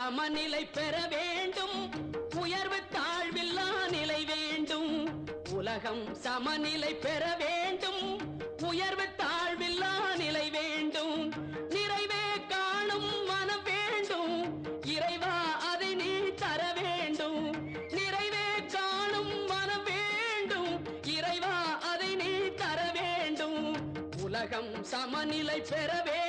சமநிலை பெற வேண்டும், உயர்வு தாழ்வில்லா நிலை வேண்டும். உலகம் சமநிலை பெற வேண்டும், உயர்வு தாழ்வில்லா நிலை வேண்டும். நிறைவே காணும் மனம் வேண்டும், இறைவா அதை நீ தர வேண்டும். நிறைவே காணும் மனம் வேண்டும், இறைவா அதை நீ தர வேண்டும். உலகம் சமநிலை பெற வேண்டும்.